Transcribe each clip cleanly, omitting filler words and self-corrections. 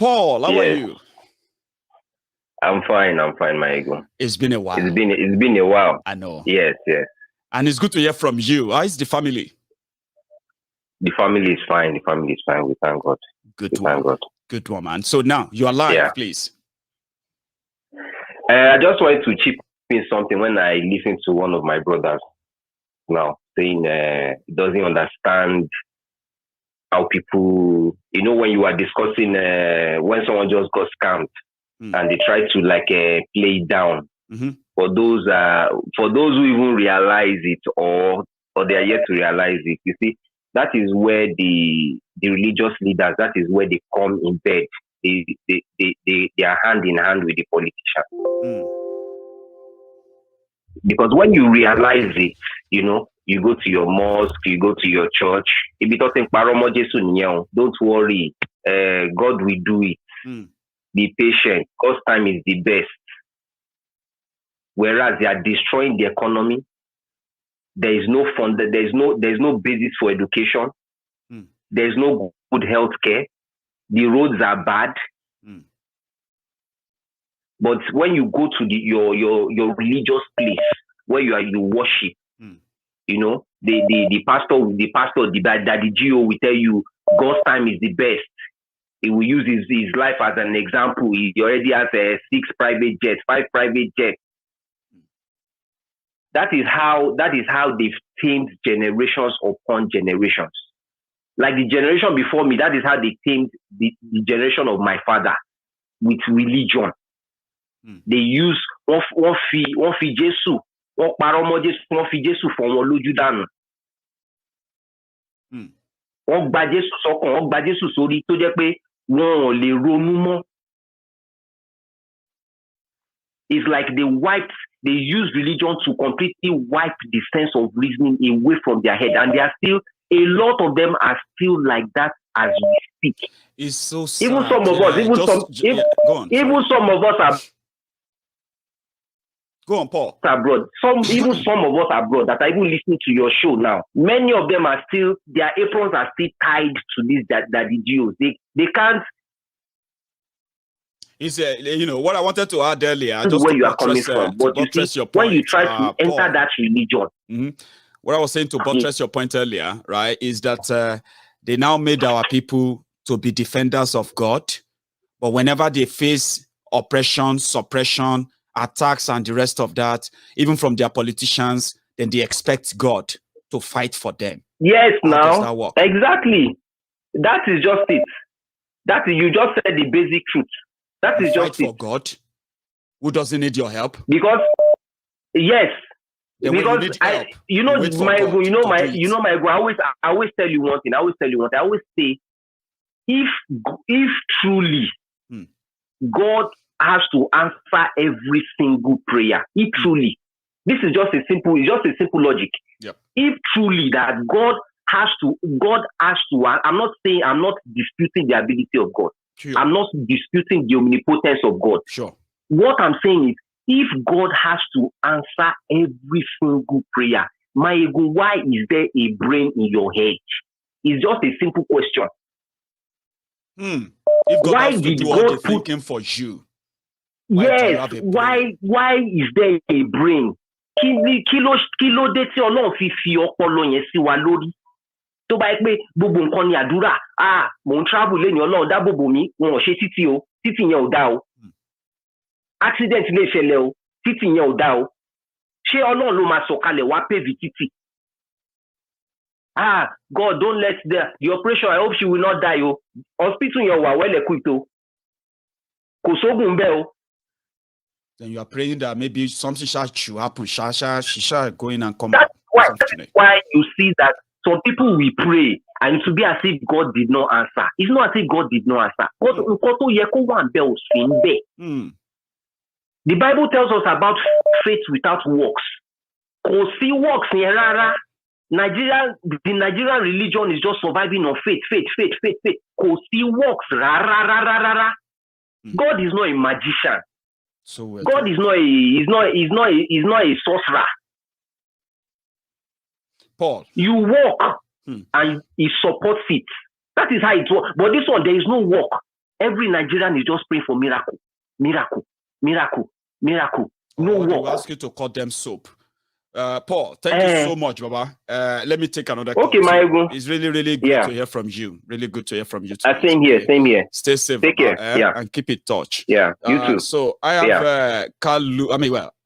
Paul, how are you? I'm fine, Maiyegun. It's been a while. It's been a while. I know. Yes. And it's good to hear from you. How is the family? The family is fine. We thank God. Good one, man. So now you are live, please. I just wanted to chip in something when I listened to one of my brothers now saying he doesn't understand how people, when you are discussing when someone just got scammed and they try to play it down. Mm-hmm. For those who even realize it or they are yet to realize it, you see, that is where the religious leaders, that is where they come in bed. They are hand in hand with the politicians. Because when you realize it, you go to your mosque, you go to your church. Don't worry, God will do it. Be patient, because time is the best. Whereas they are destroying the economy, there is no fund, there's no basis for education. There's no good health care. The roads are bad. But when you go to your religious place where you worship, the pastor, the GO will tell you God's time is the best. He will use his life as an example. He already has 6 private jets, 5 private jets. That is how they've tamed generations upon generations. Like the generation before me, that is how they tamed the generation of my father with religion. They use one fi Jesu, one fi Jesu for one lójú dànù. Wọ́n gba Jésù sọ́kàn, wọ́n gba Jésù sórí tó jẹ́ pé wọn ò lè ronú mọ́. It's like they use religion to completely wipe the sense of reasoning away from their head, and a lot of them are still like that as we speak. It's so sad. Even some of us are. Go on, Paul. Abroad. Some of us abroad that are even listening to your show now. Many of them are still, their aprons are still tied to this that the Jews. They can't. It's what I wanted to add earlier. Just where you are coming from, but you see, when you try to enter Paul, that religion. What I was saying to buttress your point earlier, right, is that they now made our people to be defenders of God, but whenever they face oppression, suppression, attacks, and the rest of that, even from their politicians, then they expect God to fight for them. Yes, now exactly. That is just it. You just said the basic truth. That is just fight for God, who doesn't need your help. Because yes, then because I always tell you one thing. I always say, if truly God has to answer every single prayer, if truly, this is just a simple logic. Yep. If truly that God has to, I'm not disputing the ability of God. Sure. I'm not disputing the omnipotence of God. Sure. What I'm saying is, if God has to answer every single prayer, Maiyegun, why is there a brain in your head? It's just a simple question. If God has to do all the thinking for you, yes, why is there a brain? Kilo de ti Ọlọ́run fi ọpọlọ yẹn sí wa lórí. Tó bá yẹ pé gbogbo nǹkan ni àdúrà, mò ń travel lẹ́ni Ọlọ́run dáàbòbò mi, wọn ò ṣe títì o, títì yẹn ò dá o. Accident lè ṣẹlẹ̀ o, títì yẹn ò dá o. Ṣé Ọlọ́run ló máa sọ̀kalẹ̀ wá pave títì? God, don't let the operation, I hope she will not die o. Hospital yẹn wà well equipped o. Kò sógun bẹ́ẹ̀ o. Then you are praying that maybe something should happen. She shall go in and come. That's why you see that some people will pray and it will be as if God did not answer. It's not as if God did not answer. The Bible tells us about faith without works. Kò sí works yẹn rárá. The Nigerian religion is just surviving on faith. Kò sí works rárá. God is not a magician. So God is not a sorcerer. Paul, you walk and he supports it. That is how it works. But this one, there is no work. Every Nigerian is just praying for miracle, miracle, miracle, miracle. No work. I'll ask you to cut them soap. Paul, thank you so much, Baba. Let me take another call. Okay, Maiyegun. It's really, really good to hear from you. Really good to hear from you. Same here, same here. Stay safe. Take care. And keep in touch. Yeah, you too. So I have Kalu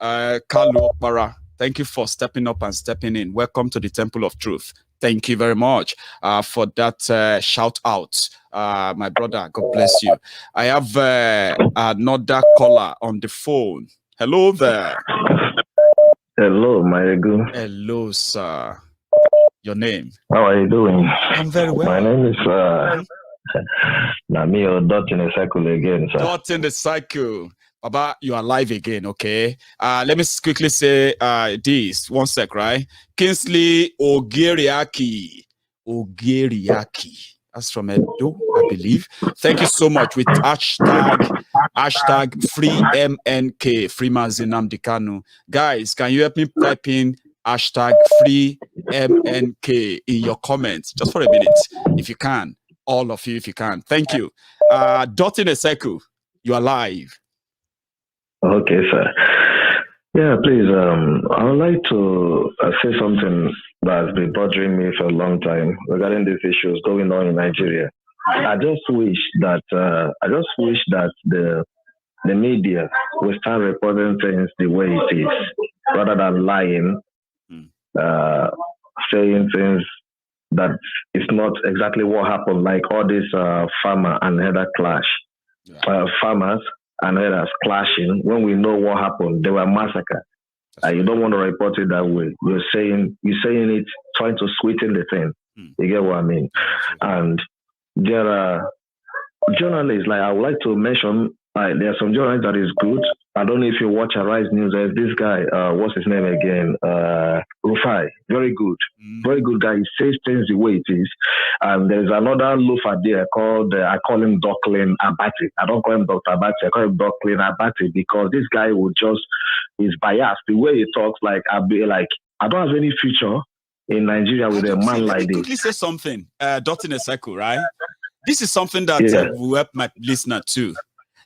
Okpara. Thank you for stepping up and stepping in. Welcome to the Temple of Truth. Thank you very much for that shout out. My brother, God bless you. I have another caller on the phone. Hello there. Hello, Maiyegun. Hello, sir. Your name? How are you doing? I'm very well. My name is Namio Dot in the Cycle again, sir. Dot in the Cycle. Baba, you are live again, okay? Let me quickly say this. One sec, right? Kingsley Ogeriaki. That's from Edo, I believe. Thank you so much with hashtag free MNK, Freeman Nnamdi Kanu. Guys, can you help me type in hashtag free MNK in your comments just for a minute, if you can? All of you, if you can. Thank you. Dot in a Cycle, you are live. Okay, sir. Yeah, please. I would like to say something that's been bothering me for a long time regarding these issues going on in Nigeria. I just wish that the media will start reporting things the way it is, rather than lying, saying things that is not exactly what happened, like all this farmer and header clash, farmers and others clashing. When we know what happened, they were massacred. You don't want to report it that way. You're saying it, trying to sweeten the thing. You get what I mean? And there are journalists, like I would like to mention, there are some journalists that is good. I don't know if you watch Arise News. There's this guy, what's his name again? Rufai. Very good. Very good guy. He says things the way it is. And there's another loafer there called, I call him Docklin Abati. I don't call him Dr. Abati. I call him Docklin Abati because this guy is biased. The way he talks, I'll be like, I don't have any future in Nigeria with a man like this. Let me quickly say something. Dot in a Cycle, right? This is something that will help my listener too.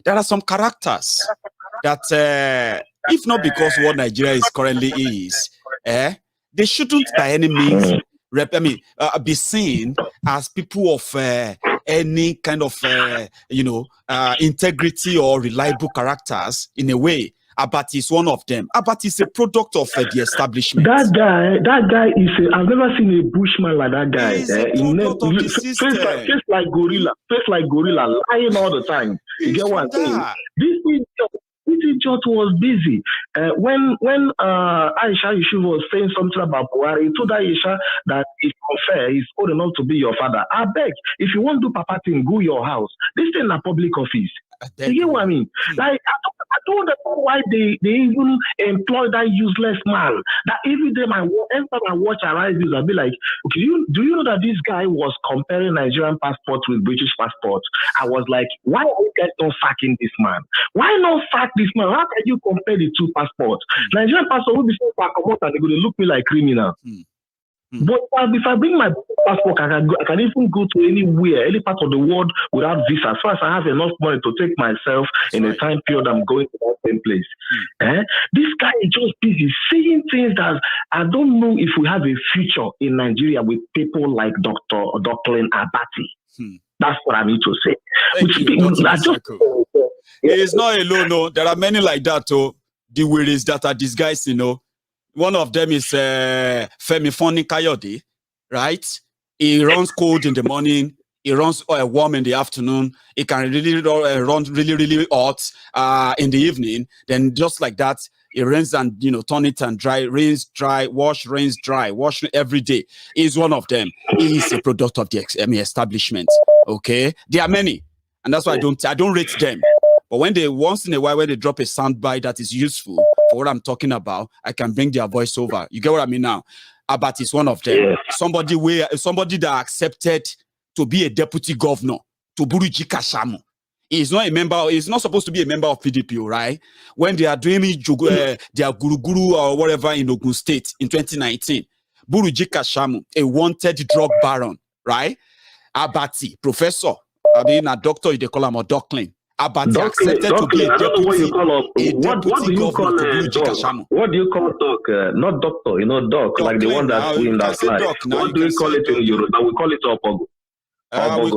There are some characters that, if not because what Nigeria is currently is, they shouldn't by any means be seen as people of any kind of integrity or reliable characters in a way. Abati is one of them. Abati is a product of the establishment. That guy is. I've never seen a bushman like that guy. He's a product of the system. Face like gorilla, lying all the time. You get what I'm saying? This idiot was busy. When Aisha Yusuf was saying something about Buhari, he told Aisha that it's unfair, he's old enough to be your father. I beg, if you want to do papa thing, go your house. This is in a public office. You get what I mean? Like, I don't know why they even employ that useless man. That every day every time I watch Arise News, I'll be like, okay, do you know that this guy was comparing Nigerian passport with British passport? I was like, why are you guys not sacking this man? Why not sack this man? How can you compare the two passports? Nigerian passport will be so far come out and they're going to look me like criminal. But if I bring my passport, I can even go to anywhere, any part of the world without visa. As far as I have enough money to take myself in a time period, I'm going to that same place. This guy is just busy saying things that I don't know if we have a future in Nigeria with people like Dr. Docklin Abati. That's what I need to say. It's not alone, no. There are many like that, too. The worries that are disguised, One of them is Femi Foni Kayode, right? He runs cold in the morning. He runs warm in the afternoon. He can really run really hot in the evening. Then just like that, it rains and turn it and dry, rains dry, wash, rains dry, wash every day. He's one of them. He is a product of the establishment. Okay, there are many, and that's why I don't rate them. But when they once in a while when they drop a soundbite that is useful for what I'm talking about, I can bring their voice over. You get what I mean now? Abati is one of them. Somebody that accepted to be a deputy governor to Buruji Kashamu. He's not a member. He's not supposed to be a member of PDP, right? When they are doing their guru or whatever in Ogun State in 2019, Buruji Kashamu, a wanted drug baron, right? Abati, professor, I mean, a doctor, they call him a duckling. But he accepted to be a deputy. What do you call doc? What do you call doc? Not doctor, doc, like the one that's in that slide. What do you call it in Yoruba? We call it opogo. We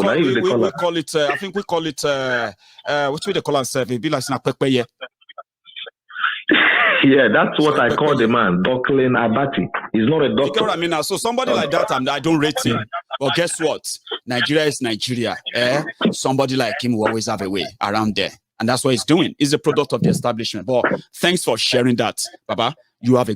call it. I think we call it. What do they call ourselves? It be like Snapekpeye. Yeah, that's what I call the man, Duckling Abati. He's not a doctor. You get what I mean? So somebody like that, I don't rate him. But guess what? Nigeria is Nigeria. Somebody like him will always have a way around there. And that's what he's doing. He's a product of the establishment. But thanks for sharing that, Baba. You have a